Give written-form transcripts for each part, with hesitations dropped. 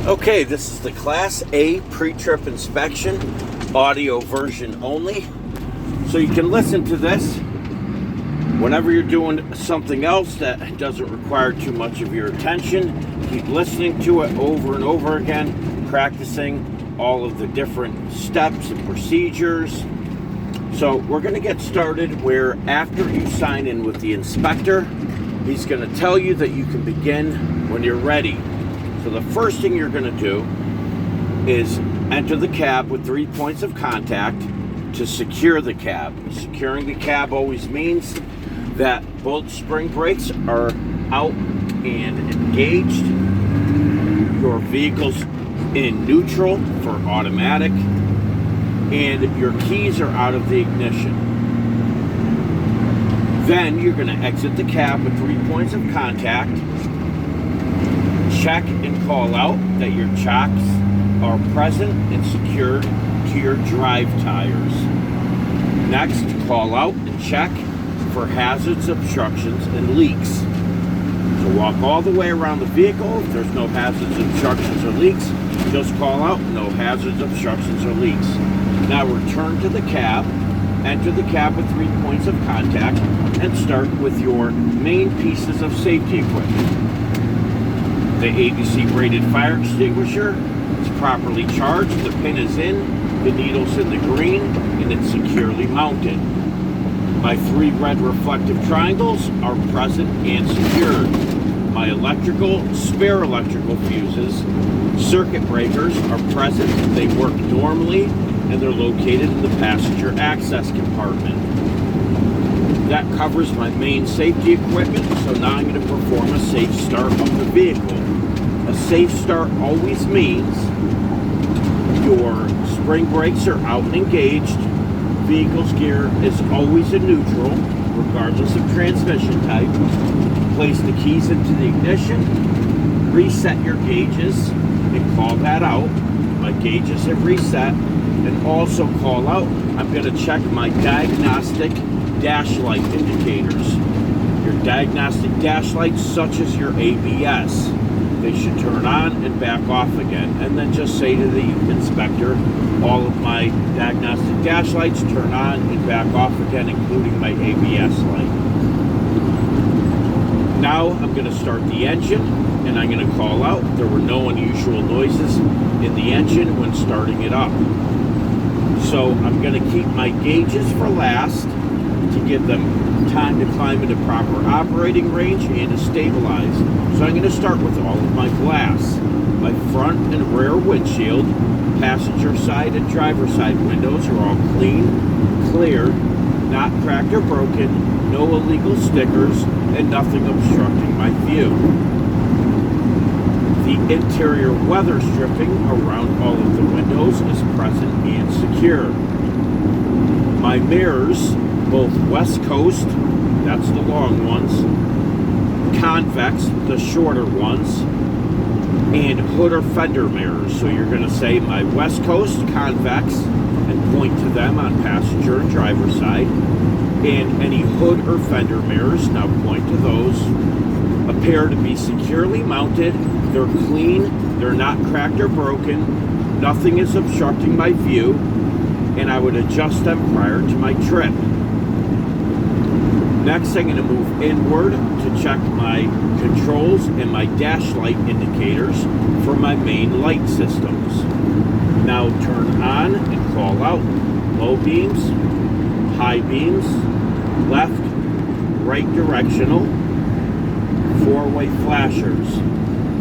Okay, this is the Class A pre-trip inspection, audio version only. So you can listen to this whenever you're doing something else that doesn't require too much of your attention. Keep listening to it over and over again, practicing all of the different steps and procedures. So we're going to get started where after you sign in with the inspector, he's going to tell you that you can begin when you're ready. So the first thing you're going to do is enter the cab with 3 points of contact to secure the cab. Securing the cab always means that both spring brakes are out and engaged. Your vehicle's in neutral for automatic, and your keys are out of the ignition. Then you're going to exit the cab with 3 points of contact. Check and call out that your chocks are present and secured to your drive tires. Next, call out and check for hazards, obstructions, and leaks. So walk all the way around the vehicle. If there's no hazards, obstructions, or leaks, just call out no hazards, obstructions, or leaks. Now return to the cab, enter the cab with 3 points of contact, and start with your main pieces of safety equipment. The ABC rated fire extinguisher is properly charged, the pin is in, the needle's in the green, and it's securely mounted. My 3 red reflective triangles are present and secured. My spare electrical fuses, circuit breakers are present, they work normally, and they're located in the passenger access compartment. That covers my main safety equipment, so now I'm going to perform a safe start of the vehicle. A safe start always means your spring brakes are out and engaged, vehicle's gear is always in neutral, regardless of transmission type. Place the keys into the ignition, reset your gauges, and call that out. My gauges have reset, and also call out, I'm going to check my diagnostic dash light indicators. Your diagnostic dash lights, such as your ABS, they should turn on and back off again. And then just say to the inspector, all of my diagnostic dash lights turn on and back off again, including my ABS light. Now I'm going to start the engine, and I'm going to call out there were no unusual noises in the engine when starting it up. So I'm going to keep my gauges for last to give them time to climb into proper operating range and to stabilize. So I'm going to start with all of my glass. My front and rear windshield, passenger side and driver side windows are all clean, clear, not cracked or broken, no illegal stickers, and nothing obstructing my view. The interior weather stripping around all of the windows is present and secure. My mirrors, both West Coast, that's the long ones, convex, the shorter ones, and hood or fender mirrors. So you're going to say my West Coast convex and point to them on passenger and driver side, and any hood or fender mirrors, now point to those, appear to be securely mounted, they're clean, they're not cracked or broken, nothing is obstructing my view, and I would adjust them prior to my trip. Next, I'm going to move inward to check my controls and my dash light indicators for my main light systems. Now turn on and call out low beams, high beams, left, right directional, 4-way flashers.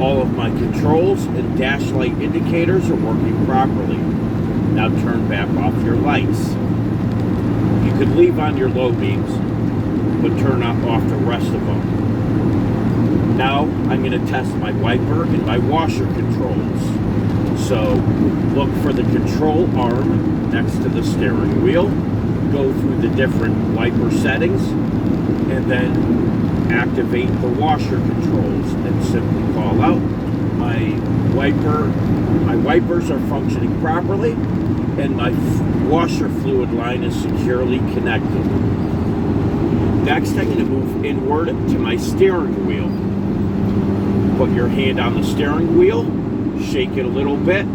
All of my controls and dash light indicators are working properly. Now turn back off your lights. You could leave on your low beams, but turn off the rest of them. Now I'm going to test my wiper and my washer controls. So look for the control arm next to the steering wheel, go through the different wiper settings, and then activate the washer controls and simply call out my wipers are functioning properly and my washer fluid line is securely connected. Next, I'm going to move inward to my steering wheel. Put your hand on the steering wheel, shake it a little bit,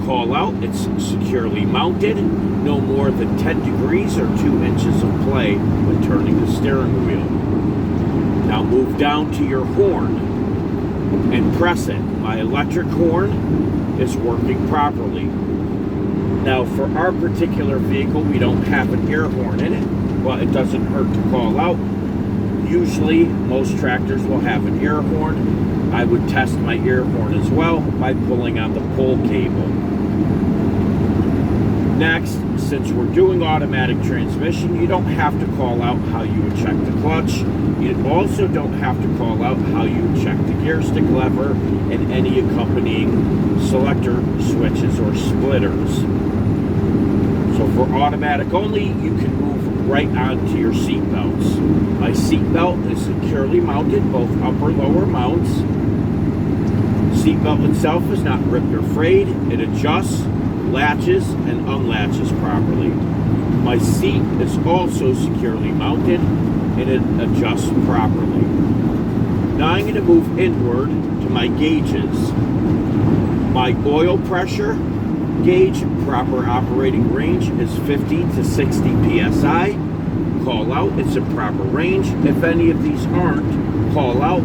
call out, it's securely mounted, no more than 10 degrees or 2 inches of play when turning the steering wheel. Now move down to your horn and press it. My electric horn is working properly. Now for our particular vehicle, we don't have an air horn in it, but it doesn't hurt to call out. Usually, most tractors will have an air horn. I would test my air horn as well by pulling on the pull cable. Next, since we're doing automatic transmission, you don't have to call out how you would check the clutch. You also don't have to call out how you would check the gear stick lever and any accompanying selector switches or splitters. So for automatic only, you can move right onto your seat belts. My seat belt is securely mounted, both upper and lower mounts. Seat belt itself is not ripped or frayed. It adjusts, latches, and unlatches properly. My seat is also securely mounted and it adjusts properly. Now I'm going to move inward to my gauges. My oil pressure gauge proper operating range is 50 to 60 psi. Call out, it's in proper range. If any of these aren't, call out.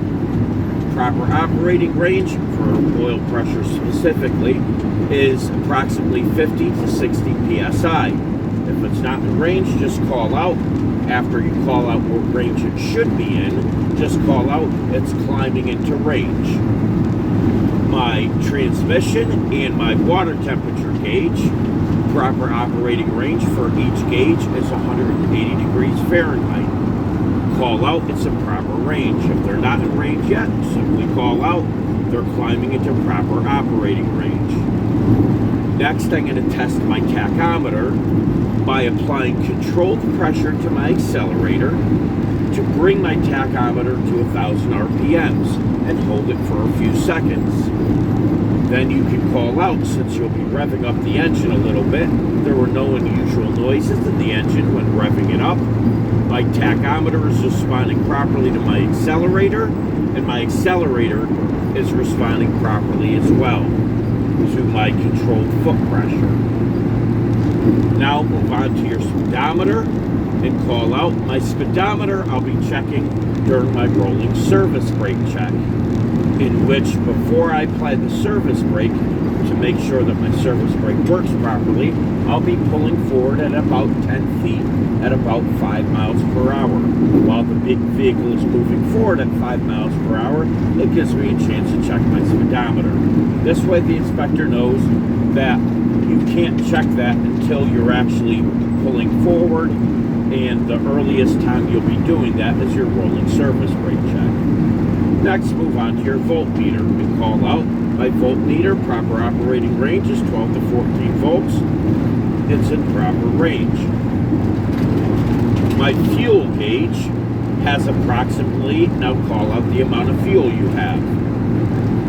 Proper operating range for oil pressure specifically is approximately 50 to 60 psi. If it's not in range, just call out. After you call out what range it should be in, just call out it's climbing into range. My transmission and my water temperature gauge, proper operating range for each gauge is 180 degrees Fahrenheit. Call out, it's in proper range. If they're not in range yet, simply call out, they're climbing into proper operating range. Next, I'm going to test my tachometer by applying controlled pressure to my accelerator to bring my tachometer to 1,000 RPMs and hold it for a few seconds. Then you can call out, since you'll be revving up the engine a little bit. There were no unusual noises in the engine when revving it up. My tachometer is responding properly to my accelerator, and my accelerator is responding properly as well to my controlled foot pressure. Now move on to your speedometer and call out. My speedometer I'll be checking during my rolling service brake check, in which before I apply the service brake to make sure that my service brake works properly, I'll be pulling forward at about 10 feet at about 5 miles per hour. While the big vehicle is moving forward at 5 miles per hour, it gives me a chance to check my speedometer. This way the inspector knows that you can't check that until you're actually pulling forward, and the earliest time you'll be doing that is your rolling service brake check. Next, move on to your voltmeter and call out. My voltmeter proper operating range is 12 to 14 volts. It's in proper range. My fuel gauge has approximately, now call out the amount of fuel you have.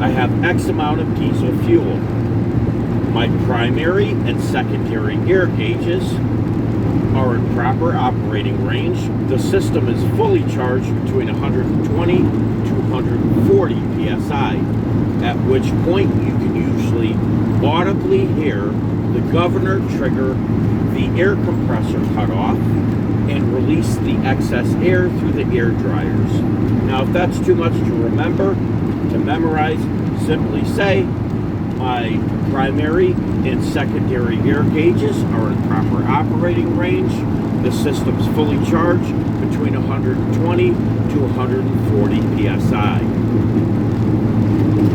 I have X amount of diesel fuel. My primary and secondary air gauges are in proper operating range. The system is fully charged between 120 to 140 psi, at which point you can usually audibly hear the governor trigger the air compressor cut off and release the excess air through the air dryers. Now, if that's too much to remember, to memorize, simply say my primary and secondary air gauges are in proper operating range. The system's fully charged between 120 to 140 psi.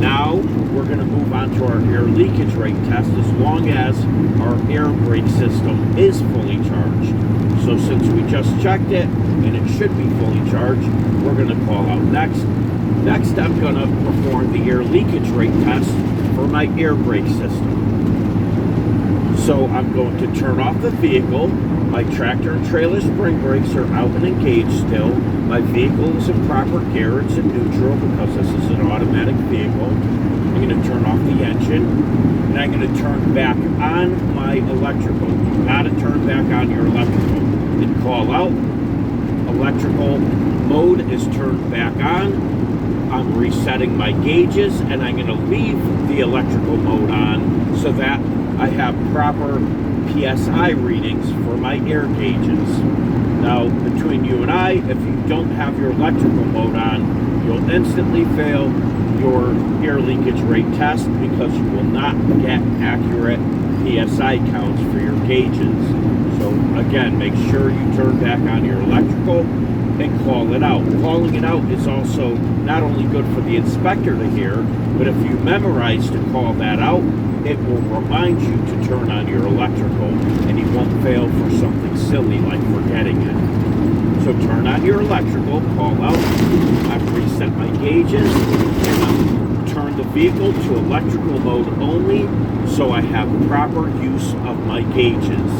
Now we're going to move on to our air leakage rate test as long as our air brake system is fully charged. So since we just checked it and it should be fully charged, we're going to call out next. Next, I'm going to perform the air leakage rate test for my air brake system. So I'm going to turn off the vehicle. My tractor and trailer spring brakes are out and engaged still. My vehicle is in proper gear. It's in neutral because this is an automatic vehicle. I'm going to turn off the engine, and I'm going to turn back on my electrical. Now to turn back on your electrical and call out. Electrical mode is turned back on. I'm resetting my gauges, and I'm going to leave the electrical mode on so that I have proper PSI readings for my air gauges. Now, between you and I, if you don't have your electrical mode on, you'll instantly fail your air leakage rate test because you will not get accurate PSI counts for your gauges. So again, make sure you turn back on your electrical and call it out. Calling it out is also not only good for the inspector to hear, but if you memorize to call that out, it will remind you to turn on your electrical, and you won't fail for something silly like forgetting it. So turn on your electrical, call out. I've reset my gauges, and I've turned the vehicle to electrical mode only so I have proper use of my gauges.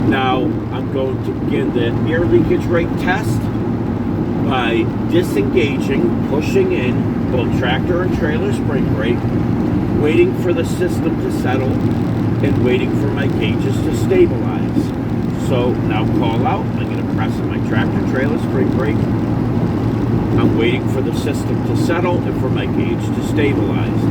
Now I'm going to begin the air leakage rate test by disengaging, pushing in both tractor and trailer spring brake, waiting for the system to settle, and waiting for my gauges to stabilize. So now call out. I'm going to press my tractor trailer spring brake. I'm waiting for the system to settle and for my gauge to stabilize.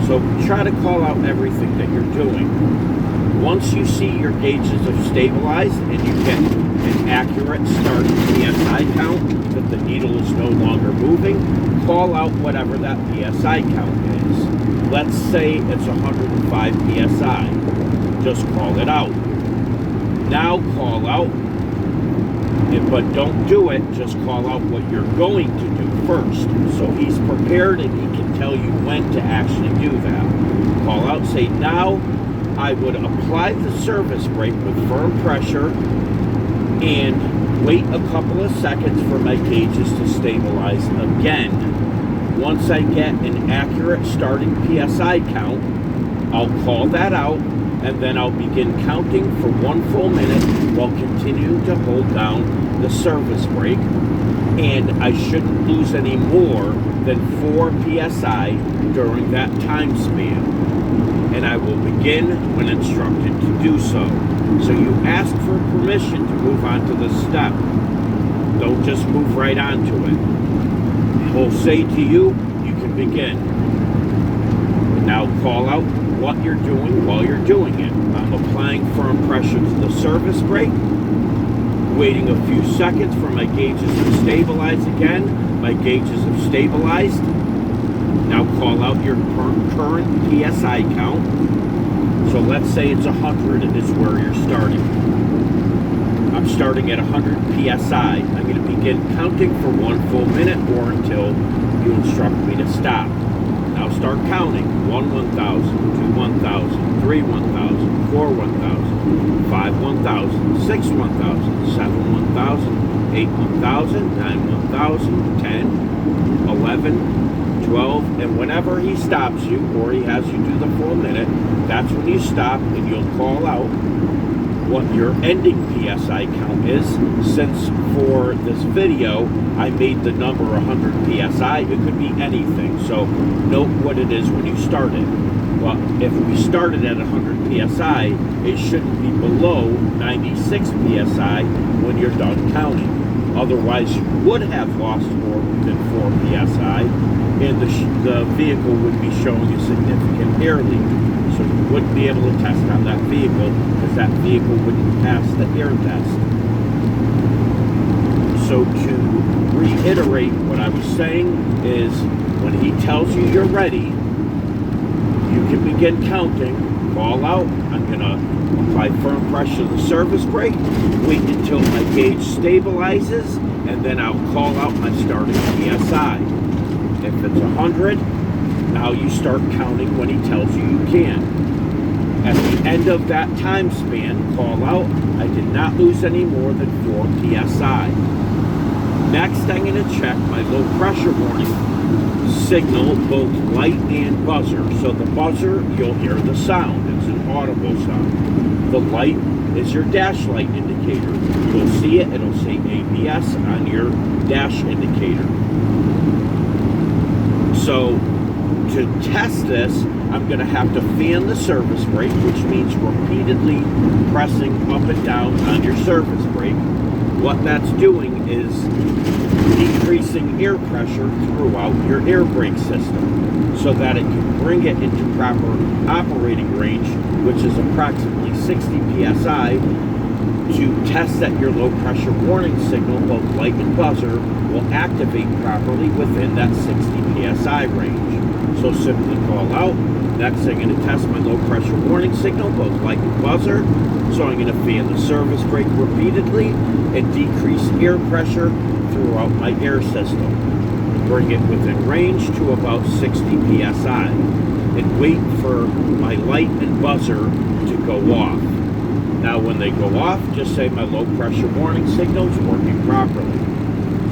So try to call out everything that you're doing. Once you see your gauges have stabilized and you get an accurate start PSI count, that the needle is no longer moving, call out whatever that PSI count is. Let's say it's 105 PSI. Just call it out. Now call out, but don't do it, just call out what you're going to do first. So he's prepared and he can tell you when to actually do that. Call out, say, now I would apply the service brake with firm pressure and wait a couple of seconds for my gauges to stabilize again. Once I get an accurate starting PSI count, I'll call that out, and then I'll begin counting for 1 full minute while continuing to hold down the service brake. And I shouldn't lose any more than 4 PSI during that time span. And I will begin when instructed to do so. So you ask for permission to move on to the step. Don't just move right onto it. He'll say to you, you can begin. Now call out what you're doing while you're doing it. I'm applying firm pressure to the service brake, waiting a few seconds for my gauges to stabilize again. My gauges have stabilized. Now call out your current PSI count. So let's say it's 100 is where you're starting. I'm starting at 100 PSI. I'm going to begin counting for 1 full minute or until you instruct me to stop. Now start counting. 1 1,000, 2 1,000, 3 1,000, 4 1,000, 5 1,000, 6 1,000, 7 1,000, 8 1,000, 9 1,000, 10, 11, 12, and whenever he stops you or he has you do the full minute, that's when you stop and you'll call out what your ending PSI count is. Since for this video I made the number 100 PSI, it could be anything, so note what it is when you start it. Well, if we started at 100 PSI, it shouldn't be below 96 PSI when you're done counting. Otherwise, you would have lost more than 4 PSI, and the vehicle would be showing a significant air leak. So you wouldn't be able to test on that vehicle because that vehicle wouldn't pass the air test. So to reiterate what I was saying is when he tells you you're ready, you can begin counting, call out. I'm going to apply firm pressure to the service brake, wait until my gauge stabilizes, and then I'll call out my starting PSI. If it's 100, now you start counting when he tells you you can. At the end of that time span, call out, I did not lose any more than 4 PSI. Next, I'm going to check my low pressure warning signal, both light and buzzer. So the buzzer, you'll hear the sound. It's an audible sound. The light is your dash light indicator. You'll see it. It'll say ABS on your dash indicator. So to test this, I'm going to have to fan the service brake, which means repeatedly pressing up and down on your service brake. What that's doing is decreasing air pressure throughout your air brake system so that it can bring it into proper operating range, which is approximately 60 psi, to test that your low pressure warning signal, both light and buzzer, will activate properly within that 60 psi range. So simply call out. Next, I'm going to test my low pressure warning signal, both light and buzzer. So I'm going to fan the service brake repeatedly and decrease air pressure throughout my air system. Bring it within range to about 60 psi and wait for my light and buzzer to go off. Now when they go off, just say my low pressure warning signal is working properly.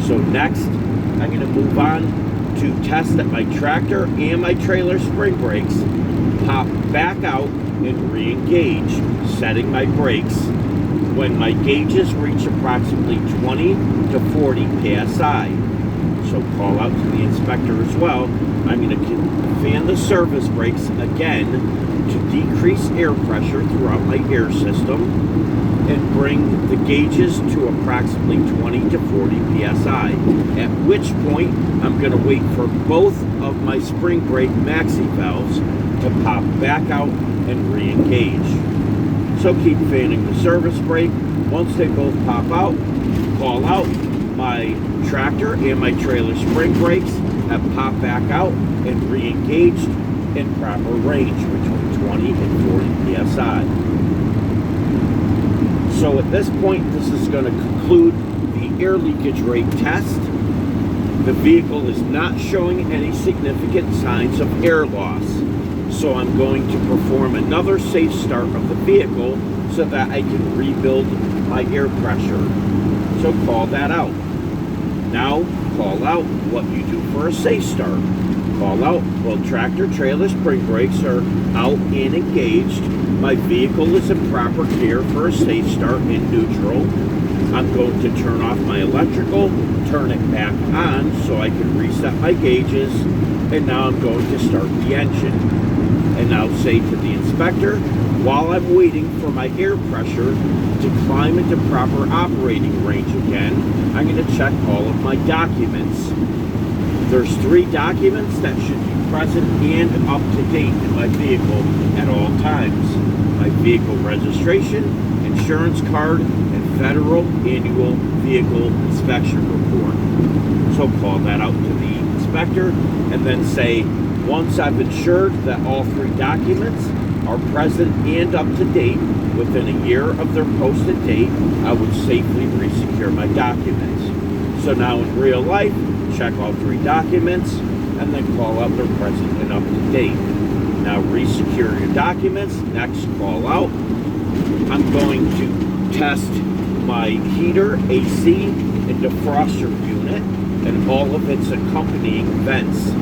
So next, I'm going to move on to test that my tractor and my trailer spring brakes pop back out and re-engage, setting my brakes when my gauges reach approximately 20 to 40 psi. So call out to the inspector as well. I'm going to fan the service brakes again to decrease air pressure throughout my air system and bring the gauges to approximately 20 to 40 psi, at which point I'm going to wait for both of my spring brake maxi valves to pop back out and re-engage. So keep fanning the service brake. Once they both pop out, call out. My tractor and my trailer spring brakes have popped back out and re-engaged in proper range between 20 and 40 psi. So at this point, this is going to conclude the air leakage rate test. The vehicle is not showing any significant signs of air loss. So I'm going to perform another safe start of the vehicle so that I can rebuild my air pressure. So call that out. Now call out what you do for a safe start. Call out, well, tractor trailer spring brakes are out and engaged. My vehicle is in proper gear for a safe start in neutral. I'm going to turn off my electrical, turn it back on so I can reset my gauges, and now I'm going to start the engine. And now say to the inspector, while I'm waiting for my air pressure to climb into proper operating range again, I'm going to check all of my documents. There's 3 documents that should be present and up to date in my vehicle at all times. My vehicle registration, insurance card, and federal annual vehicle inspection report. So call that out to the inspector and then say, once I've ensured that all 3 documents are present and up to date within a year of their posted date, I would safely resecure my documents. So now in real life, check all 3 documents and then call out they're present and up to date. Now resecure your documents. Next, call out. I'm going to test my heater, AC, and defroster unit and all of its accompanying vents,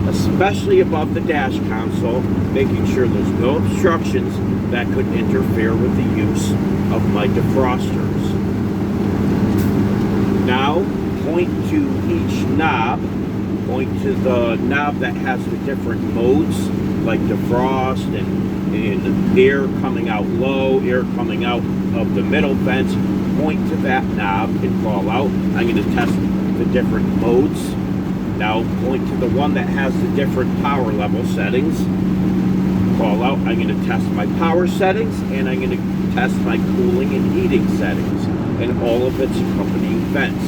especially above the dash console, making sure there's no obstructions that could interfere with the use of my defrosters. Now, point to each knob. Point to the knob that has the different modes, like defrost and air coming out low, air coming out of the middle vents. Point to that knob and call out. I'm going to test the different modes. Now point to the one that has the different power level settings. Call out. I'm going to test my power settings and I'm going to test my cooling and heating settings and all of its accompanying vents.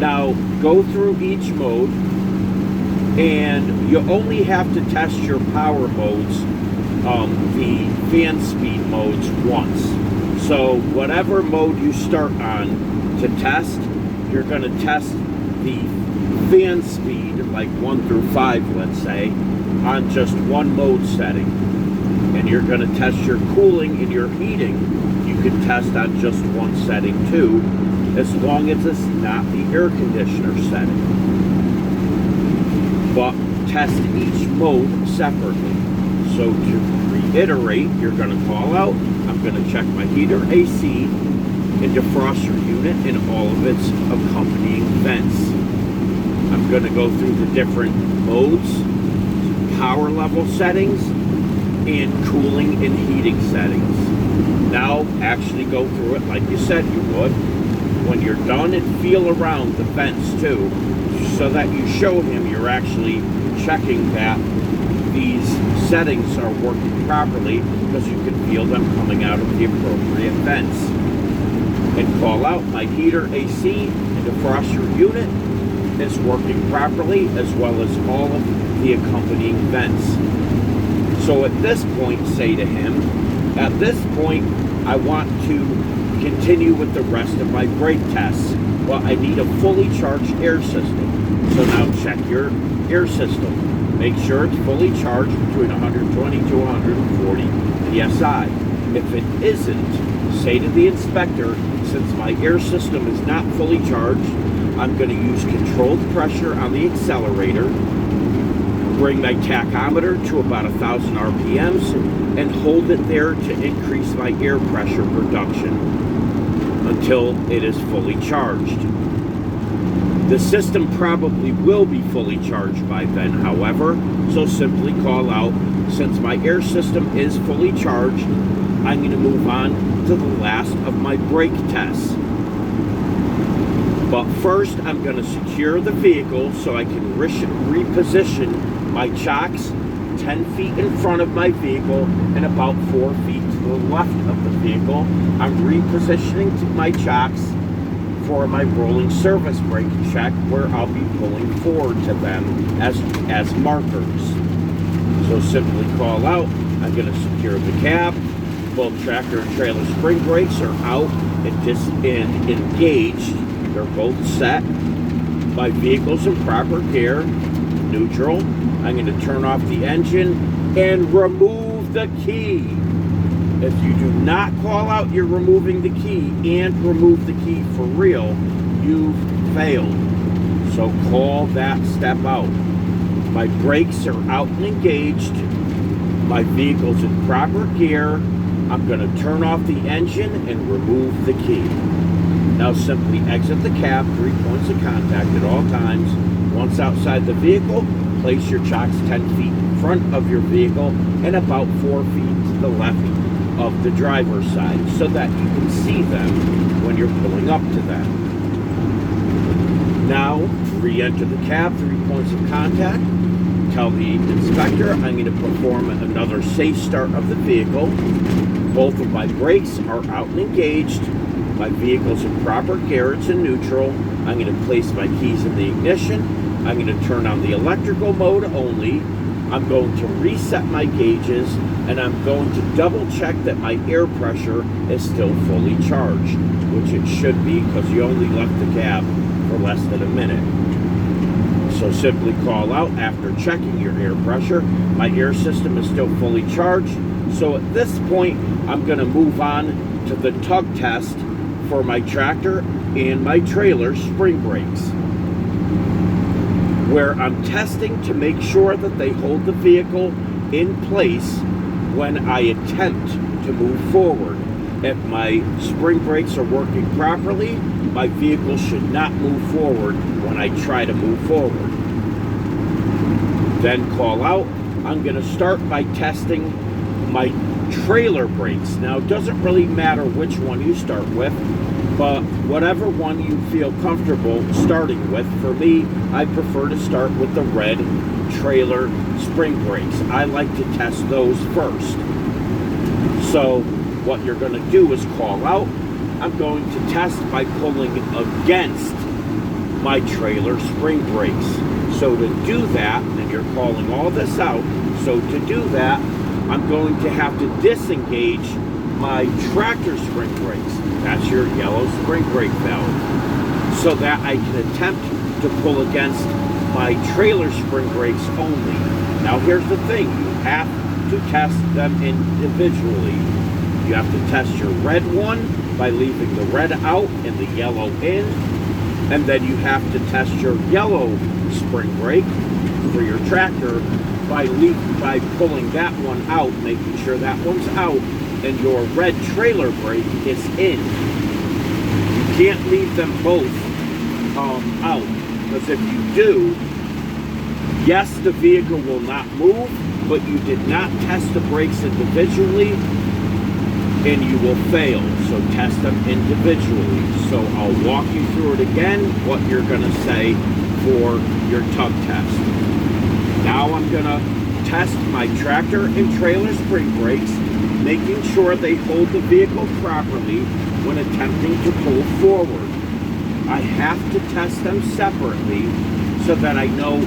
Now go through each mode, and you only have to test your power modes, the fan speed modes, once. So whatever mode you start on to test, you're going to test the fan speed, like 1 through 5, let's say, on just one mode setting. And you're going to test your cooling and your heating. You can test on just one setting too, as long as it's not the air conditioner setting. But test each mode separately. So to reiterate, you're going to call out, I'm going to check my heater, AC, and defroster unit and all of its accompanying vents. I'm going to go through the different modes, power level settings, and cooling and heating settings. Now actually go through it like you said you would. when you're done, and feel around the vents too, so that you show him you're actually checking that these settings are working properly, because you can feel them coming out of the appropriate vents. And call out my heater, AC, and defroster unit is working properly, as well as all of the accompanying vents. So at this point, say to him, at this point, I want to continue with the rest of my brake tests. Well, I need a fully charged air system. So now check your air system. Make sure it's fully charged between 120 to 140 psi. If it isn't, say to the inspector, since my air system is not fully charged, I'm going to use controlled pressure on the accelerator, bring my tachometer to about 1,000 RPMs, and hold it there to increase my air pressure production until it is fully charged. The system probably will be fully charged by then, however, so simply call out, since my air system is fully charged, I'm going to move on to the last of my brake tests. But first, I'm going to secure the vehicle so I can reposition my chocks 10 feet in front of my vehicle and about 4 feet to the left of the vehicle. I'm repositioning my chocks for my rolling surface brake check, where I'll be pulling forward to them as markers. So simply call out, I'm going to secure the cab. Both tractor and trailer spring brakes are out and engaged. They're both set. My vehicle's in proper gear, neutral. I'm going to turn off the engine and remove the key. If you do not call out you're removing the key and remove the key for real, you've failed. So call that step out. My brakes are out and engaged. My vehicle's in proper gear. I'm going to turn off the engine and remove the key. Now simply exit the cab, 3 points of contact at all times. Once outside the vehicle, place your chocks 10 feet in front of your vehicle and about 4 feet to the left of the driver's side, so that you can see them when you're pulling up to them. Now, re-enter the cab, 3 points of contact. Tell the inspector I'm going to perform another safe start of the vehicle. Both of my brakes are out and engaged. My vehicle's in proper gear, it's in neutral. I'm going to place my keys in the ignition. I'm going to turn on the electrical mode only. I'm going to reset my gauges, and I'm going to double check that my air pressure is still fully charged, which it should be, because you only left the cab for less than a minute. So simply call out after checking your air pressure. My air system is still fully charged. So at this point, I'm going to move on to the tug test for my tractor and my trailer spring brakes, where I'm testing to make sure that they hold the vehicle in place when I attempt to move forward. If my spring brakes are working properly, my vehicle should not move forward when I try to move forward. Then call out. I'm going to start by testing my trailer brakes. Now, it doesn't really matter which one you start with, but whatever one you feel comfortable starting with. For me, I prefer to start with the red trailer spring brakes. I like to test those first. So what you're going to do is call out. I'm going to test by pulling against my trailer spring brakes. So to do that, and you're calling all this out, so to do that, I'm going to have to disengage my tractor spring brakes. That's your yellow spring brake valve. So that I can attempt to pull against my trailer spring brakes only. Now here's the thing, you have to test them individually. You have to test your red one by leaving the red out and the yellow in. And then you have to test your yellow spring brake for your tractor by pulling that one out, making sure that one's out, and your red trailer brake is in. You can't leave them both out, because if you do, yes, the vehicle will not move, but you did not test the brakes individually, and you will fail. So test them individually. So I'll walk you through it again, what you're going to say for your tug test. Now I'm going to test my tractor and trailer spring brakes, making sure they hold the vehicle properly when attempting to pull forward. I have to test them separately so that I know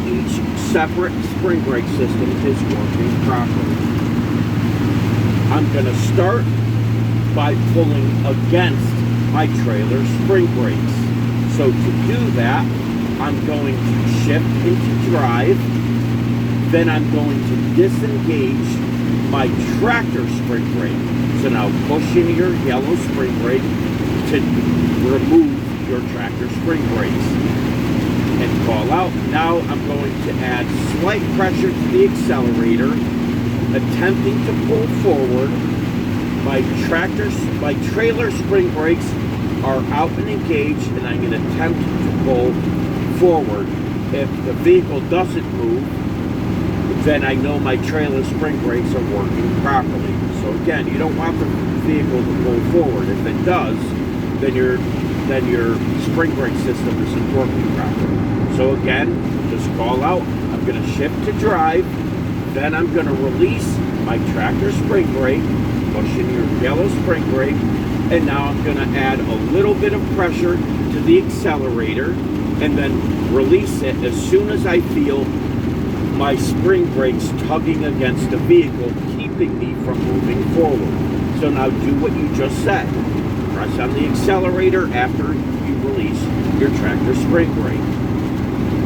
each separate spring brake system is working properly. I'm going to start by pulling against my trailer spring brakes. So to do that, I'm going to shift into drive. Then I'm going to disengage my tractor spring brake. So now push in your yellow spring brake to remove your tractor spring brakes. And call out. Now I'm going to add slight pressure to the accelerator, attempting to pull forward. My trailer spring brakes are out and engaged, and I'm going to attempt to pull forward. If the vehicle doesn't move, then I know my trailer spring brakes are working properly. So again, you don't want the vehicle to pull forward. If it does, then your spring brake system isn't working properly. So again, just call out. I'm going to shift to drive. Then I'm going to release my tractor spring brake, push in your yellow spring brake, and now I'm going to add a little bit of pressure to the accelerator and then release it as soon as I feel my spring brakes tugging against the vehicle, keeping me from moving forward. So now do what you just said. Press on the accelerator after you release your tractor spring brake.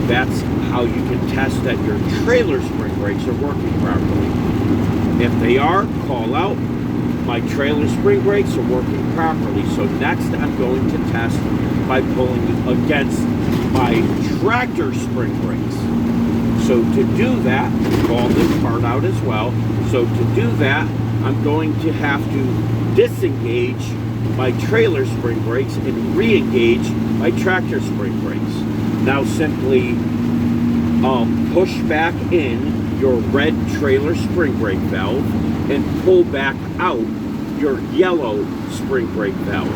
That's how you can test that your trailer spring brakes are working properly. If they are, call out. My trailer spring brakes are working properly. So next I'm going to test by pulling against my tractor spring brakes. So to do that, call this part out as well. So to do that, I'm going to have to disengage my trailer spring brakes and re-engage my tractor spring brakes. Now simply push back in your red trailer spring brake valve and pull back out your yellow spring brake valve.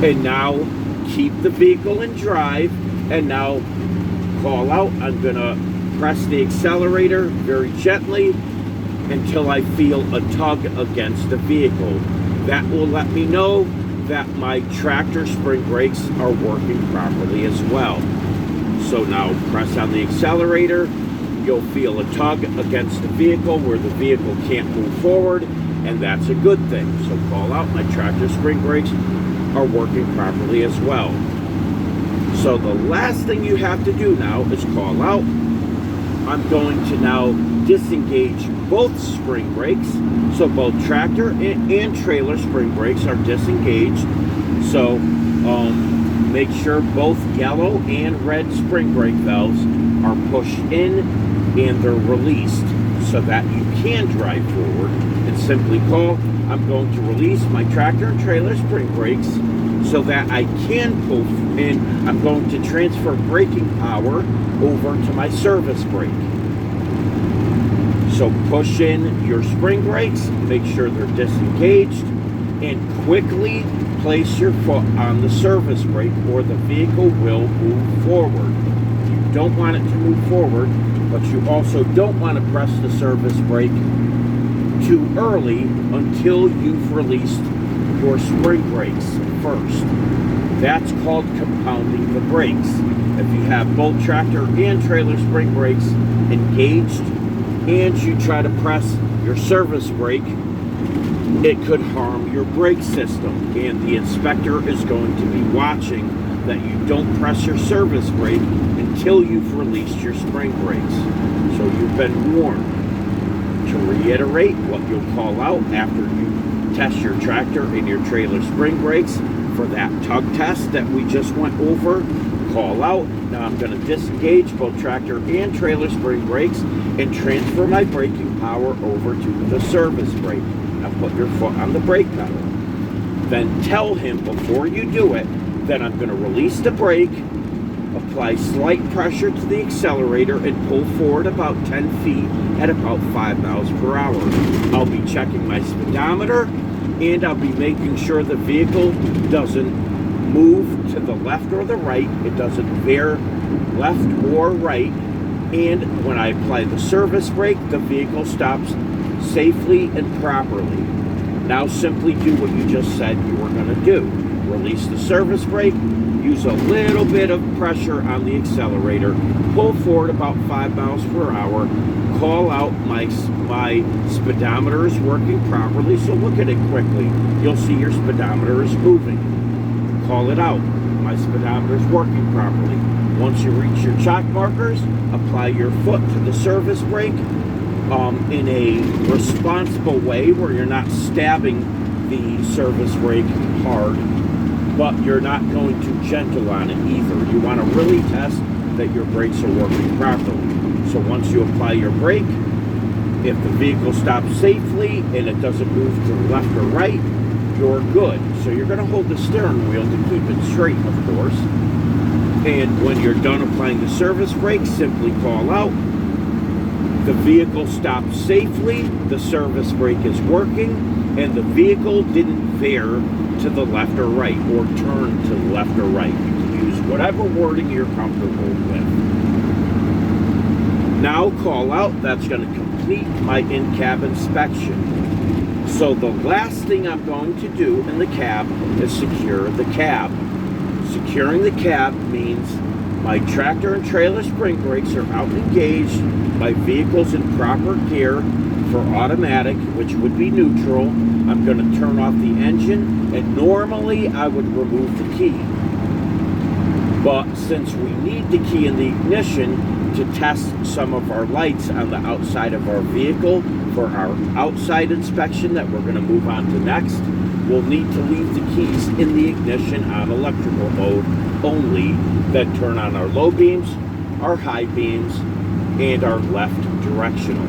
And now keep the vehicle in drive, and now call out. I'm going to press the accelerator very gently until I feel a tug against the vehicle. That will let me know that my tractor spring brakes are working properly as well. So now press on the accelerator. You'll feel a tug against the vehicle where the vehicle can't move forward, and that's a good thing. So call out. My tractor spring brakes are working properly as well. So the last thing you have to do now is call out. I'm going to now disengage both spring brakes. So both tractor and trailer spring brakes are disengaged. So make sure both yellow and red spring brake valves are pushed in and they're released so that you can drive forward. And simply call, I'm going to release my tractor and trailer spring brakes so that I can pull in. I'm going to transfer braking power over to my service brake. So push in your spring brakes, make sure they're disengaged, and quickly place your foot on the service brake or the vehicle will move forward. You don't want it to move forward, but you also don't want to press the service brake too early until you've released your spring brakes first. That's called compounding the brakes. If you have both tractor and trailer spring brakes engaged and you try to press your service brake, it could harm your brake system, and the inspector is going to be watching that you don't press your service brake until you've released your spring brakes. So you've been warned. To reiterate, what you'll call out after you test your tractor and your trailer spring brakes for that tug test that we just went over, call out. Now I'm going to disengage both tractor and trailer spring brakes and transfer my braking power over to the service brake. Now put your foot on the brake pedal. Then tell him before you do it that I'm going to release the brake, apply slight pressure to the accelerator and pull forward about 10 feet at about 5 miles per hour. I'll be checking my speedometer, and I'll be making sure the vehicle doesn't move to the left or the right. It doesn't veer left or right. And when I apply the service brake, the vehicle stops safely and properly. Now simply do what you just said you were going to do. Release the service brake, use a little bit of pressure on the accelerator, pull forward about 5 miles per hour, call out my speedometer is working properly, so look at it quickly. You'll see your speedometer is moving. Call it out. My speedometer is working properly. Once you reach your chalk markers, apply your foot to the service brake in a responsible way where you're not stabbing the service brake hard, but you're not going too gentle on it either. You want to really test that your brakes are working properly. So once you apply your brake, if the vehicle stops safely and it doesn't move to the left or right, you're good. So you're going to hold the steering wheel to keep it straight, of course. And when you're done applying the service brake, simply call out. The vehicle stopped safely, the service brake is working, and the vehicle didn't veer to the left or right, or turn to the left or right. You can use whatever wording you're comfortable with. Now call out. That's going to complete my in-cab inspection. So the last thing I'm going to do in the cab is secure the cab. Securing the cab means my tractor and trailer spring brakes are out and engaged, my vehicle's in proper gear for automatic, which would be neutral. I'm going to turn off the engine, and normally I would remove the key. But since we need the key in the ignition to test some of our lights on the outside of our vehicle for our outside inspection that we're going to move on to next, we'll need to leave the keys in the ignition on electrical mode only, then turn on our low beams, our high beams, and our left directional.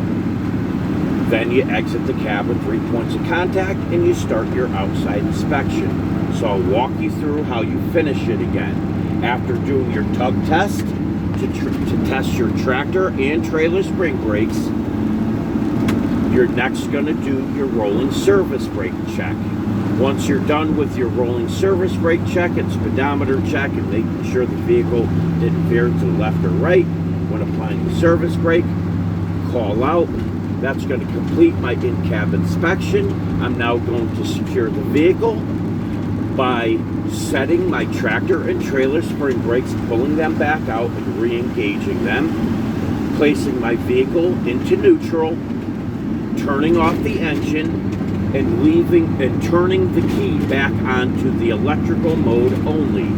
Then you exit the cab with 3 points of contact and you start your outside inspection. So I'll walk you through how you finish it again. After doing your tug test to test your tractor and trailer spring brakes, you're next going to do your rolling service brake check. Once you're done with your rolling service brake check and speedometer check and making sure the vehicle didn't veer to the left or right when applying the service brake, call out. That's going to complete my in-cab inspection. I'm now going to secure the vehicle by setting my tractor and trailer spring brakes, pulling them back out and re-engaging them, placing my vehicle into neutral, turning off the engine, and leaving and turning the key back onto the electrical mode only,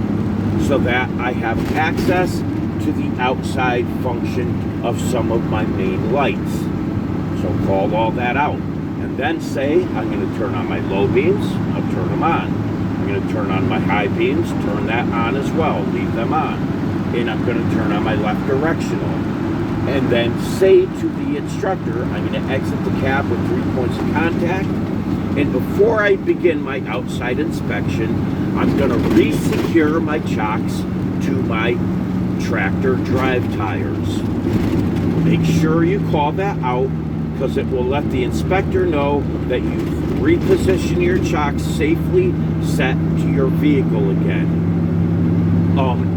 so that I have access to the outside function of some of my main lights. So call all that out, and then say I'm going to turn on my low beams, I'll turn them on. I'm going to turn on my high beams, turn that on as well, leave them on. And I'm going to turn on my left directional. And then say to the instructor, I'm going to exit the cab with 3 points of contact. And before I begin my outside inspection, I'm going to re-secure my chocks to my tractor drive tires. Make sure you call that out, because it will let the inspector know that you've repositioned your chocks safely set to your vehicle again.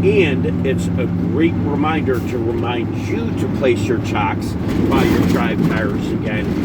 And it's a great reminder to remind you to place your chocks by your drive tires again